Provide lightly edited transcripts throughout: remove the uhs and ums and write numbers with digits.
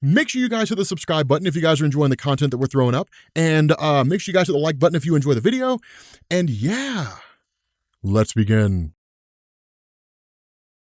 Make sure you guys hit the subscribe button if you guys are enjoying the content that we're throwing up. And make sure you guys hit the like button if you enjoy the video. And yeah, let's begin.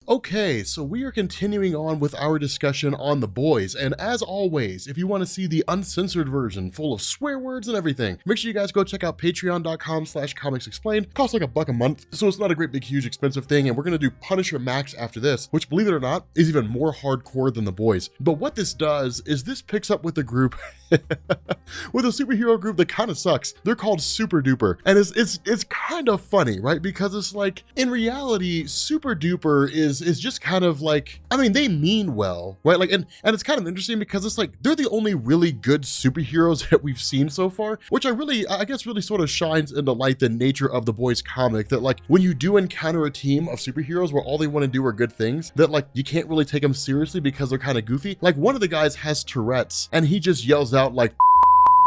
Okay, so we are continuing on with our discussion on The Boys, and as always, if you want to see the uncensored version full of swear words and everything, make sure you guys go check out patreon.com/comicsexplained. Costs like $1 a month, so it's not a great big huge expensive thing, and we're going to do Punisher Max after this, which, believe it or not, is even more hardcore than The Boys. But what this does is this picks up with the group with a superhero group that kind of sucks. They're called Super Duper, and it's kind of funny, right? Because it's like, in reality, Super Duper is just kind of like, I mean, they mean well, right? Like, and it's kind of interesting because it's like, they're the only really good superheroes that we've seen so far, which I guess really sort of shines into light the nature of the Boys comic, that like, when you do encounter a team of superheroes where all they want to do are good things, that like, you can't really take them seriously because they're kind of goofy. Like, one of the guys has Tourette's, and he just yells out like,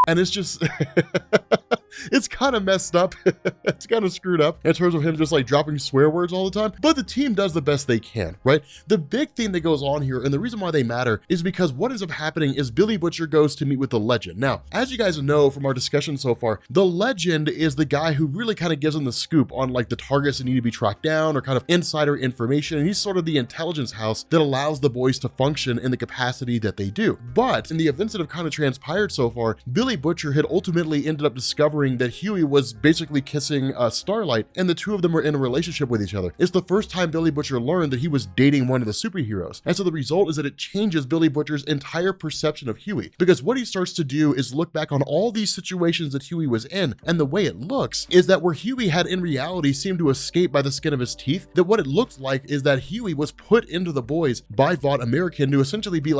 and it's just, it's kind of messed up. It's kind of screwed up in terms of him just like dropping swear words all the time, but the team does the best they can, right? The big thing that goes on here, and the reason why they matter, is because what ends up happening is Billy Butcher goes to meet with the Legend. Now, as you guys know from our discussion so far, the Legend is the guy who really kind of gives them the scoop on like the targets that need to be tracked down, or kind of insider information, and he's sort of the intelligence house that allows the Boys to function in the capacity that they do. But in the events that have kind of transpired so far, Billy Butcher had ultimately ended up discovering that Huey was basically kissing Starlight, and the two of them were in a relationship with each other. It's the first time Billy Butcher learned that he was dating one of the superheroes. And so the result is that it changes Billy Butcher's entire perception of Huey, because what he starts to do is look back on all these situations that Huey was in, and the way it looks is that where Huey had in reality seemed to escape by the skin of his teeth, that what it looked like is that Huey was put into the Boys by Vought American to essentially be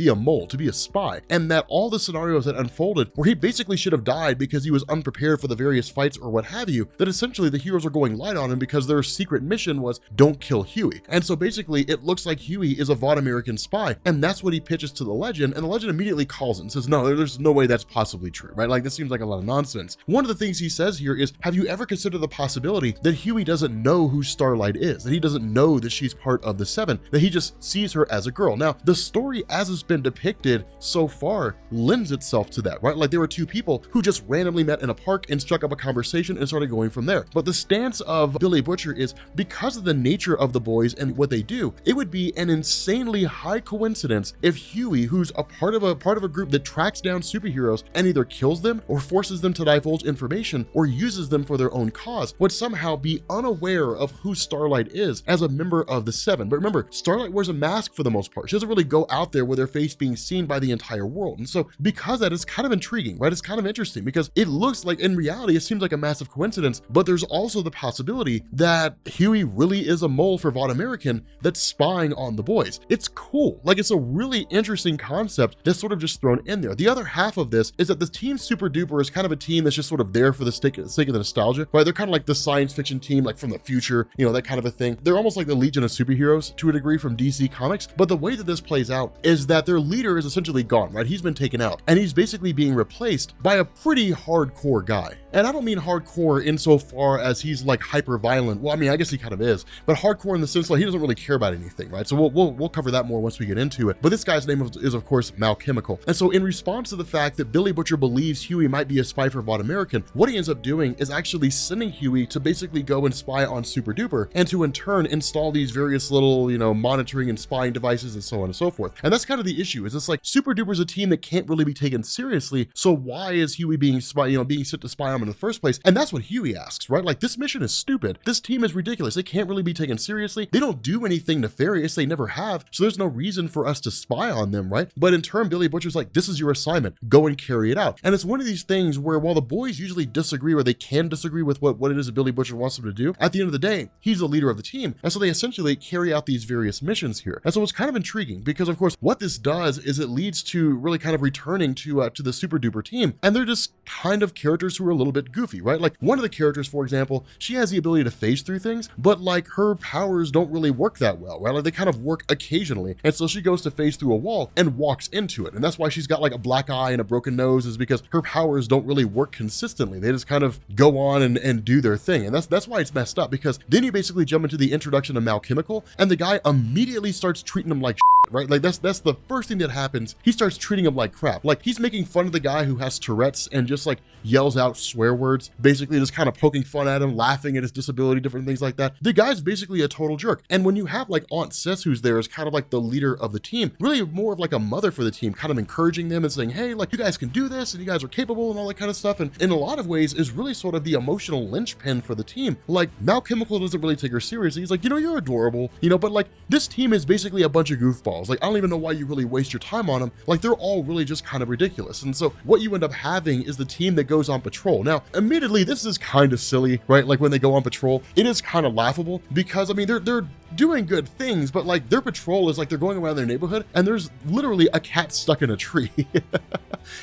a mole, to be a spy, and that all the scenarios that unfolded where he basically should have died because he was unprepared for the various fights or what have you, that essentially the heroes are going light on him because their secret mission was don't kill Huey. And so basically it looks like Huey is a Vought American spy, and that's what he pitches to the Legend, and the Legend immediately calls it and says, no, there's no way that's possibly true, right? Like, this seems like a lot of nonsense. One of the things he says here is, have you ever considered the possibility that Huey doesn't know who Starlight is, that he doesn't know that she's part of the Seven, that he just sees her as a girl? Now, the story as it's been depicted so far lends itself to that, right? Like, there were two people who just randomly met in a park and struck up a conversation and started going from there. But the stance of Billy Butcher is, because of the nature of the Boys and what they do, it would be an insanely high coincidence if Huey, who's a part of a group that tracks down superheroes and either kills them or forces them to divulge information or uses them for their own cause, would somehow be unaware of who Starlight is as a member of the Seven. But remember, Starlight wears a mask for the most part. She doesn't really go out there with her face being seen by the entire world. And so because that is kind of intriguing, right? It's kind of interesting because it looks like, in reality, it seems like a massive coincidence, but there's also the possibility that Huey really is a mole for Vought American that's spying on the Boys. It's cool. Like, it's a really interesting concept that's sort of just thrown in there. The other half of this is that the team Super Duper is kind of a team that's just sort of there for the sake of the nostalgia, right? They're kind of like the science fiction team, like from the future, you know, that kind of a thing. They're almost like the Legion of Superheroes to a degree from DC Comics, but the way that this plays out is that their leader is essentially gone, right? He's been taken out, and he's basically being replaced by a pretty hardcore guy. And I don't mean hardcore insofar as he's like hyper violent. Well, I mean, I guess he kind of is, but hardcore in the sense like he doesn't really care about anything, right? So we'll cover that more once we get into it. But this guy's name is of course Malchemical. And so in response to the fact that Billy Butcher believes Huey might be a spy for Vought American, what he ends up doing is actually sending Huey to basically go and spy on Super Duper, and to in turn install these various little, you know, monitoring and spying devices and so on and so forth. And that's kind of the issue, is it's like Super Duper's a team that can't really be taken seriously. So why is Huey being sent to spy on him in the first place? And that's what Huey asks, right? Like, this mission is stupid. This team is ridiculous. They can't really be taken seriously. They don't do anything nefarious. They never have. So there's no reason for us to spy on them, right? But in turn, Billy Butcher's like, this is your assignment. Go and carry it out. And it's one of these things where while the Boys usually disagree, or they can disagree with what it is that Billy Butcher wants them to do, at the end of the day, he's the leader of the team. And so they essentially carry out these various missions here. And so it's kind of intriguing because, of course, what this does is it leads to really kind of returning to the Super Duper team. And they're just kind of characters who are a little bit goofy, right? Like, one of the characters, for example, she has the ability to phase through things, but like her powers don't really work that well, right? Like, they kind of work occasionally. And so she goes to phase through a wall and walks into it. And that's why she's got like a black eye and a broken nose, is because her powers don't really work consistently. They just kind of go on and do their thing. And that's why it's messed up, because then you basically jump into the introduction of Malchemical, and the guy immediately starts treating him like shit, right? Like that's the first thing that happens. He starts treating him like crap. Like he's making fun of the guy who has Tourette's and just like yells out swear words, basically just kind of poking fun at him, laughing at his disability, different things like that. The guy's basically a total jerk. And when you have like Aunt Sis, who's there as kind of like the leader of the team, really more of like a mother for the team, kind of encouraging them and saying, hey, like you guys can do this and you guys are capable and all that kind of stuff. And in a lot of ways is really sort of the emotional linchpin for the team. Like Mal Chemical doesn't really take her seriously. He's like, you know, you're adorable, you know, but like this team is basically a bunch of goofballs. Like I don't even know why you really waste your time on them. Like they're all really just kind of ridiculous. And so what you end up having is the team that goes on patrol. Now, admittedly, this is kind of silly, right? Like when they go on patrol, it is kind of laughable because I mean, they're doing good things, but like their patrol is like they're going around their neighborhood and there's literally a cat stuck in a tree.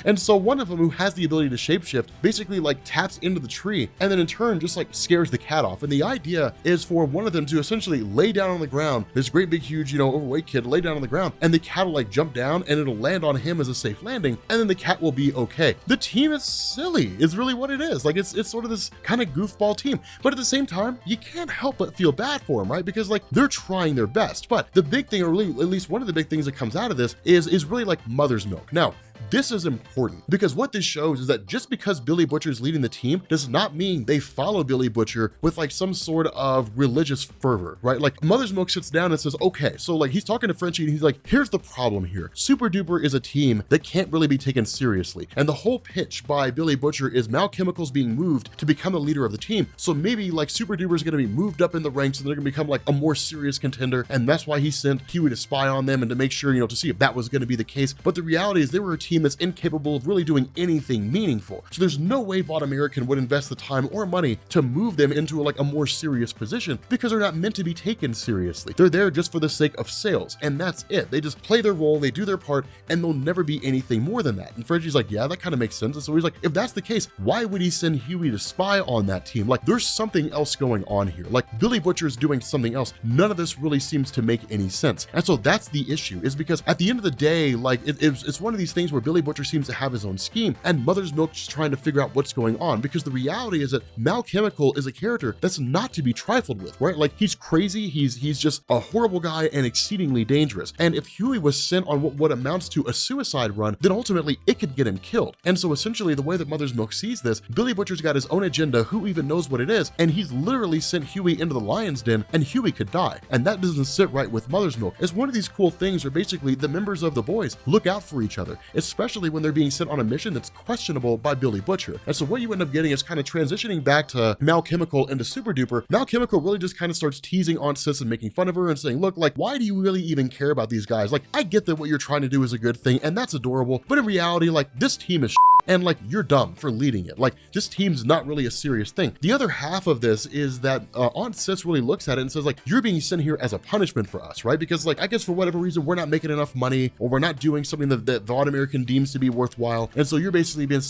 And so one of them who has the ability to shapeshift basically like taps into the tree and then in turn just like scares the cat off. And the idea is for one of them to essentially lay down on the ground, this great big huge, you know, overweight kid lay down on the ground and the cat will like jump down and it'll land on him as a safe landing and then the cat will be okay. The team is silly is really what it is. Like it's sort of this kind of goofball team, but at the same time, you can't help but feel bad for them, right? Because like they're trying their best. But the big thing, or really at least one of the big things that comes out of this is really like mother's milk. Now, this is important because what this shows is that just because Billy Butcher's leading the team does not mean they follow Billy Butcher with like some sort of religious fervor, right? Like Mother's Milk sits down and says, okay, so like he's talking to Frenchie and he's like, here's the problem here. Super Duper is a team that can't really be taken seriously. And the whole pitch by Billy Butcher is Mal Chemical's being moved to become the leader of the team. So maybe like Super Duper is going to be moved up in the ranks and they're going to become like a more serious contender. And that's why he sent Huey to spy on them and to make sure, you know, to see if that was going to be the case. But the reality is they were a team that's incapable of really doing anything meaningful. So there's no way Vaught American would invest the time or money to move them into like a more serious position because they're not meant to be taken seriously. They're there just for the sake of sales and that's it. They just play their role, they do their part, and they'll never be anything more than that. And Frenchie's like, yeah, that kind of makes sense. And so he's like, if that's the case, why would he send Huey to spy on that team? Like there's something else going on here. Like Billy Butcher's doing something else. None of this really seems to make any sense. And so that's the issue, is because at the end of the day, like it's one of these things where Billy Butcher seems to have his own scheme and Mother's Milk's trying to figure out what's going on, because the reality is that Mal Chemical is a character that's not to be trifled with, right? Like he's crazy, he's just a horrible guy and exceedingly dangerous. And if Huey was sent on what amounts to a suicide run, then ultimately it could get him killed. And so essentially the way that Mother's Milk sees this, Billy Butcher's got his own agenda, who even knows what it is, and he's literally sent Huey into the lion's den and Huey could die. And that doesn't sit right with Mother's Milk. It's one of these cool things where basically the members of the boys look out for each other, especially when they're being sent on a mission that's questionable by Billy Butcher. And so what you end up getting is kind of transitioning back to Mal Chemical into Super Duper. Mal Chemical really just kind of starts teasing Aunt Sis and making fun of her and saying, look, like, why do you really even care about these guys? Like, I get that what you're trying to do is a good thing and that's adorable, but in reality, like, this team is and like you're dumb for leading it. Like this team's not really a serious thing. The other half of this is that Aunt Sis really looks at it and says like, you're being sent here as a punishment for us, right? Because like, I guess for whatever reason, we're not making enough money or we're not doing something that Vaught American deems to be worthwhile. And so you're basically being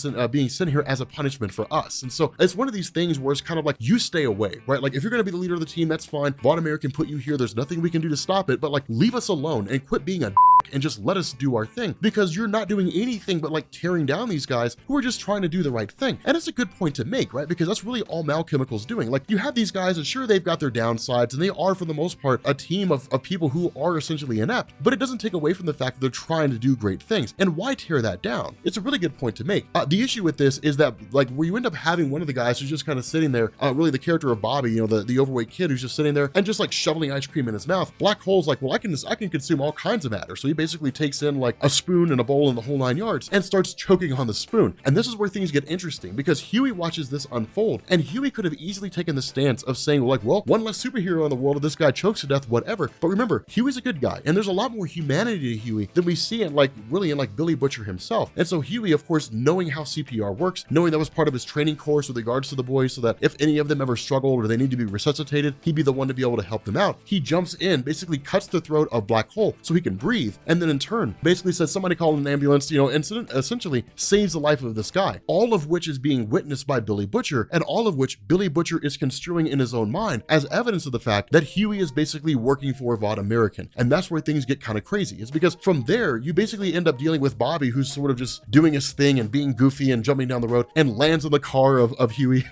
sent here as a punishment for us. And so it's one of these things where it's kind of like, you stay away, right? Like if you're going to be the leader of the team, that's fine. Vaught American put you here. There's nothing we can do to stop it, but like leave us alone and quit being a and just let us do our thing, because you're not doing anything but like tearing down these guys who are just trying to do the right thing. And it's a good point to make, right? Because that's really all Mal Chemical's doing. Like you have these guys and sure, they've got their downsides and they are for the most part a team of people who are essentially inept, but it doesn't take away from the fact that they're trying to do great things. And why tear that down? It's a really good point to make. The issue with this is that like where you end up having one of the guys who's just kind of sitting there, really the character of Bobby, you know, the overweight kid who's just sitting there and just like shoveling ice cream in his mouth. Black Hole's like, well, I can consume all kinds of matter. So he basically takes in like a spoon and a bowl and the whole 9 yards and starts choking on the spoon. And this is where things get interesting, because Huey watches this unfold and Huey could have easily taken the stance of saying like, well, one less superhero in the world, if this guy chokes to death, whatever. But remember, Huey's a good guy and there's a lot more humanity to Huey than we see in like really in like Billy Butcher himself. And so Huey, of course, knowing how CPR works, knowing that was part of his training course with regards to the boys, so that if any of them ever struggled or they need to be resuscitated, he'd be the one to be able to help them out. He jumps in, basically cuts the throat of Black Hole so he can breathe, and then in turn basically says somebody call an ambulance, you know, and essentially saves the life of this guy, all of which is being witnessed by Billy Butcher, and all of which Billy Butcher is construing in his own mind as evidence of the fact that Huey is basically working for Vaught American. And that's where things get kind of crazy, is because from there you basically end up dealing with Bobby, who's sort of just doing his thing and being goofy and jumping down the road and lands in the car of Huey,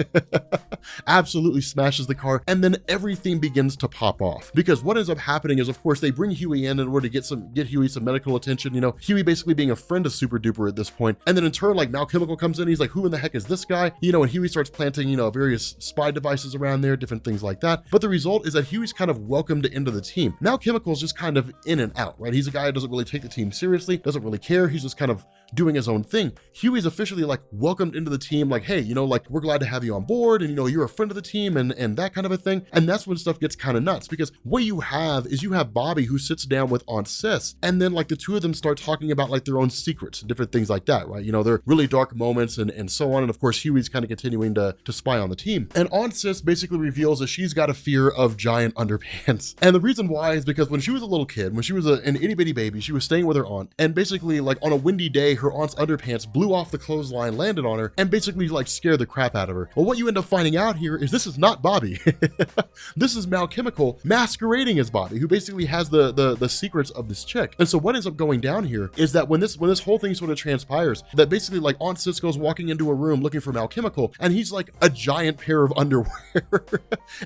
absolutely smashes the car, and then everything begins to pop off. Because what ends up happening is, of course, they bring Huey in order to get Huey some medical attention, you know, Huey basically being a friend of Super Duper at this point. And then in turn, like Mal Chemical comes in, he's like, who in the heck is this guy? You know, and Huey starts planting, you know, various spy devices around there, different things like that. But the result is that Huey's kind of welcomed into the team. Mal Chemical's just kind of in and out, right? He's a guy who doesn't really take the team seriously, doesn't really care. He's just kind of doing his own thing. Huey's officially like welcomed into the team, like, hey, you know, like we're glad to have you on board, and you know, you're a friend of the team, and that kind of a thing. And that's when stuff gets kind of nuts, because what you have is you have Bobby who sits down with Aunt Sis, and then like the two of them start talking about like their own secrets and different things like that, right? You know, they're really dark moments and so on. And of course, Huey's kind of continuing to spy on the team. And Aunt Sis basically reveals that she's got a fear of giant underpants. And the reason why is because when she was a little kid, when she was an itty bitty baby, she was staying with her aunt, and basically like on a windy day, her aunt's underpants blew off the clothesline, landed on her, and basically like scared the crap out of her. Well, what you end up finding out here is this is not Bobby. This is Mal Chemical masquerading as Bobby, who basically has the secrets of this chick. And so what ends up going down here is that when this whole thing sort of transpires, that basically like Aunt Cisco's walking into a room looking for Mal Chemical, and he's like a giant pair of underwear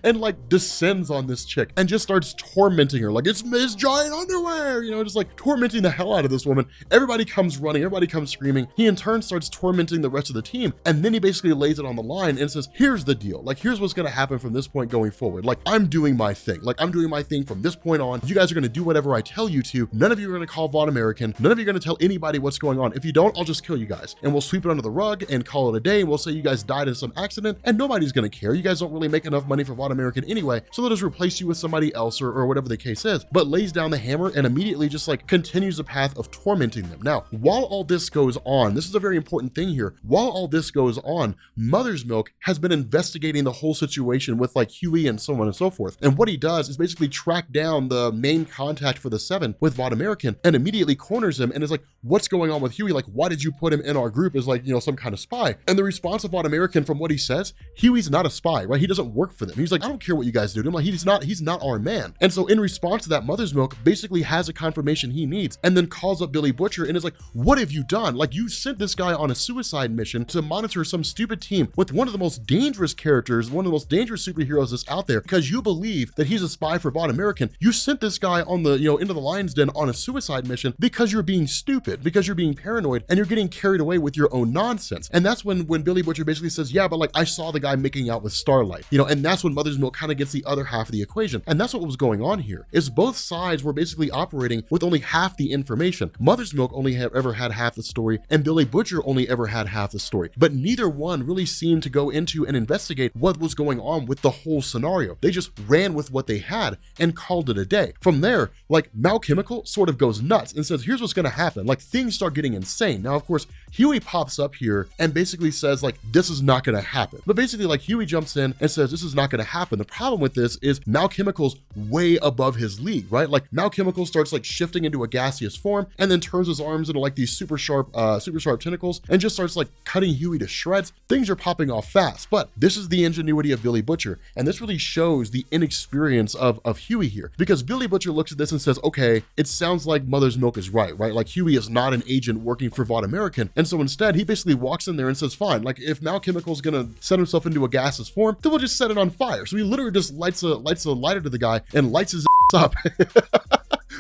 and like descends on this chick and just starts tormenting her like it's his giant underwear, you know, just like tormenting the hell out of this woman. Everybody comes running, everybody comes screaming. He in turn starts tormenting the rest of the team, and then he basically lays it on the line and says, here's the deal, like here's what's gonna happen from this point going forward. Like I'm doing my thing, like I'm doing my thing from this point on. You guys are gonna do whatever I tell you to. None of you are gonna call Vaught American. None of you are gonna tell anybody what's going on. If you don't, I'll just kill you guys, and we'll sweep it under the rug and call it a day. And we'll say you guys died in some accident, and nobody's gonna care. You guys don't really make enough money for Vaught American anyway, so they'll just replace you with somebody else or whatever the case is. But lays down the hammer and immediately just like continues the path of tormenting them. Now, while all this goes on, this is a very important thing here. While all this goes on, Mother's Milk has been investigating the whole situation with like Huey and so on and so forth. And what he does is basically track down the main contact for the Seven with Vaught American and immediately corners him and is like, what's going on with Huey? Like, why did you put him in our group as like, you know, some kind of spy? And the response of Vaught American from what he says, Huey's not a spy, right? He doesn't work for them. He's like, I don't care what you guys do to him. Like, he's not our man. And so in response to that, Mother's Milk basically has a confirmation he needs and then calls up Billy Butcher and is like, what have you done? Like, you sent this guy on a suicide mission to monitor some stupid team with one of the most dangerous characters, one of the most dangerous superheroes that's out there, because you believe that he's a spy for Vaught American. You sent this guy on the, you know, into the lion's den on a suicide mission because you're being stupid, because you're being paranoid, and you're getting carried away with your own nonsense. And that's when Billy Butcher basically says, yeah, but like I saw the guy making out with Starlight, you know, and that's when Mother's Milk kind of gets the other half of the equation. And that's what was going on here, is both sides were basically operating with only half the information. Mother's Milk only ever had half the story, and Billy Butcher only ever had half the story. But neither one really seemed to go into and investigate what was going on with the whole scenario. They just ran with what they had and called it a day. From there, like Mal Chemical sort of goes nuts and says, here's what's gonna happen. Like things start getting insane. Now, of course, Huey pops up here and basically says like, this is not gonna happen. But basically like Huey jumps in and says, this is not gonna happen. The problem with this is Mal Chemical's way above his league, right? Like Mal Chemical starts like shifting into a gaseous form and then turns his arms into like these super sharp tentacles and just starts like cutting Huey to shreds. Things are popping off fast, but this is the ingenuity of Billy Butcher. And this really shows the inexperience of Huey here, because Billy Butcher looks at this and says, okay, it sounds like Mother's Milk is right? Like Huey is not an agent working for Vaught American. And so instead he basically walks in there and says, fine, like if Mal Chemical's gonna set himself into a gaseous form, then we'll just set it on fire. So he literally just lights a lighter to the guy and lights his up.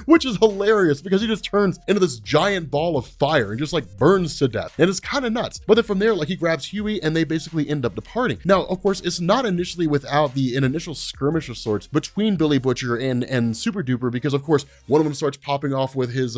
Which is hilarious because he just turns into this giant ball of fire and just like burns to death. And it's kind of nuts. But then from there, like he grabs Huey and they basically end up departing. Now, of course, it's not initially without an initial skirmish of sorts between Billy Butcher and Super Duper, because of course, one of them starts popping off with his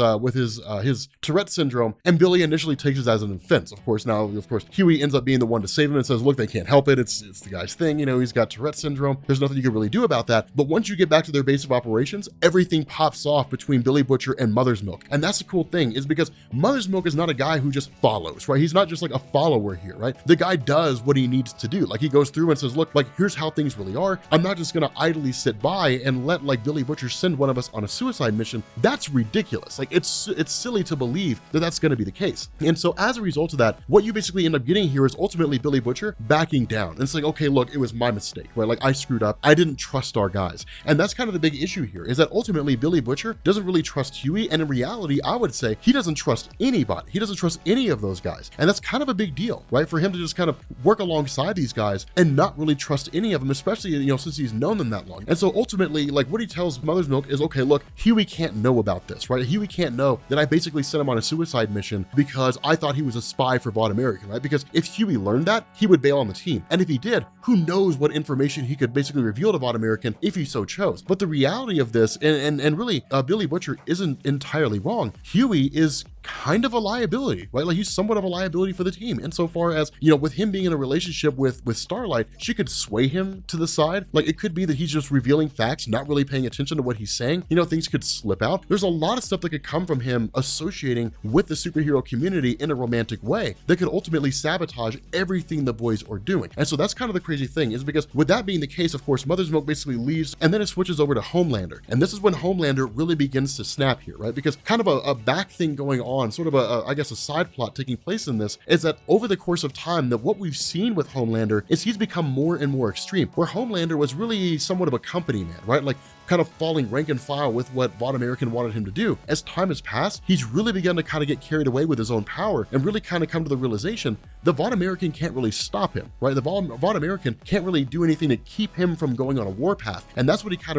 Tourette syndrome, and Billy initially takes it as an offense. Of course, now, of course, Huey ends up being the one to save him and says, look, they can't help it. It's the guy's thing. You know, he's got Tourette syndrome. There's nothing you can really do about that. But once you get back to their base of operations, everything pops off between Billy Butcher and Mother's Milk. And that's the cool thing, is because Mother's Milk is not a guy who just follows, right? He's not just like a follower here, right? The guy does what he needs to do. Like he goes through and says, look, like here's how things really are. I'm not just gonna idly sit by and let like Billy Butcher send one of us on a suicide mission. That's ridiculous. Like it's silly to believe that that's gonna be the case. And so as a result of that, what you basically end up getting here is ultimately Billy Butcher backing down and saying, okay, look, it was my mistake, right? Like I screwed up. I didn't trust our guys. And that's kind of the big issue here, is that ultimately Billy Butcher doesn't really trust Huey, and in reality, I would say he doesn't trust anybody. He doesn't trust any of those guys, and that's kind of a big deal, right? For him to just kind of work alongside these guys and not really trust any of them, especially, you know, since he's known them that long. And so ultimately, like, what he tells Mother's Milk is, okay, look, Huey can't know about this, right? Huey can't know that I basically sent him on a suicide mission because I thought he was a spy for Vought American, right? Because if Huey learned that, he would bail on the team. And if he did, who knows what information he could basically reveal to Vought American if he so chose. But the reality of this, and really, Billy Butcher isn't entirely wrong. Huey is kind of a liability, right? Like, he's somewhat of a liability for the team insofar as, you know, with him being in a relationship with Starlight, she could sway him to the side. Like, it could be that he's just revealing facts, not really paying attention to what he's saying. You know, things could slip out. There's a lot of stuff that could come from him associating with the superhero community in a romantic way that could ultimately sabotage everything the boys are doing. And so that's kind of the crazy thing, is because with that being the case, of course, Mother's Milk basically leaves, and then it switches over to Homelander. And this is when Homelander really begins to snap here, right? Because kind of a back thing going on, sort of I guess a side plot taking place in this, is that over the course of time, that what we've seen with Homelander is he's become more and more extreme, where Homelander was really somewhat of a company man, right? Like, kind of falling rank and file with what Vought American wanted him to do. As time has passed, he's really begun to kind of get carried away with his own power and really kind of come to the realization the Vought American can't really stop him, right? The Vought American can't really do anything to keep him from going on a warpath. And that's what he kind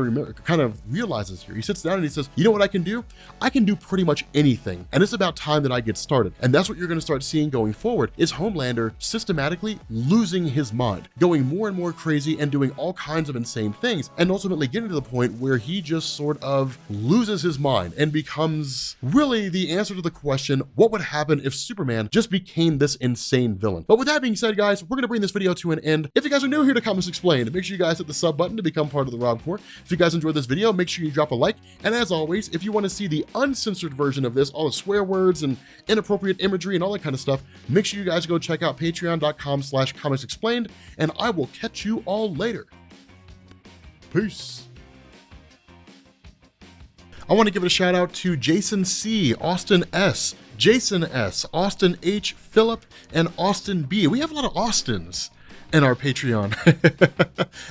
of realizes here. He sits down and he says, you know what I can do? I can do pretty much anything. And it's about time that I get started. And that's what you're going to start seeing going forward, is Homelander systematically losing his mind, going more and more crazy and doing all kinds of insane things, and ultimately getting to the point where he just sort of loses his mind and becomes really the answer to the question, what would happen if Superman just became this insane villain? But with that being said, guys, we're going to bring this video to an end. If you guys are new here to Comics Explained, make sure you guys hit the sub button to become part of the Rob Corps. If you guys enjoyed this video, make sure you drop a like. And as always, if you want to see the uncensored version of this, all the swear words and inappropriate imagery and all that kind of stuff, make sure you guys go check out patreon.com/Comics Explained, and I will catch you all later. Peace. I want to give a shout out to Jason C, Austin S, Jason S, Austin H, Phillip, and Austin B. We have a lot of Austins in our Patreon,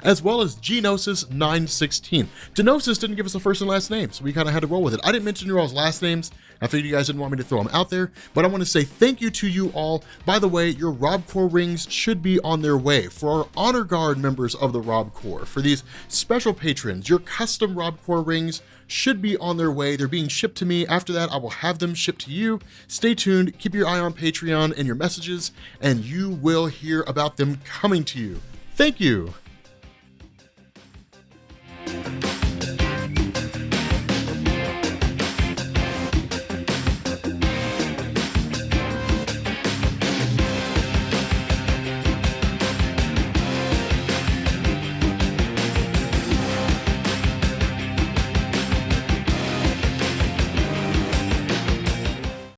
as well as Genosis916. Genosis didn't give us a first and last name, so we kind of had to roll with it. I didn't mention your all's last names. I figured you guys didn't want me to throw them out there, but I want to say thank you to you all. By the way, your Rob Corps rings should be on their way. For our Honor Guard members of the Rob Corps, for these special patrons, your custom Rob Corps rings should be on their way. They're being shipped to me. After that, I will have them shipped to you. Stay tuned, keep your eye on Patreon and your messages, and you will hear about them coming to you. Thank you.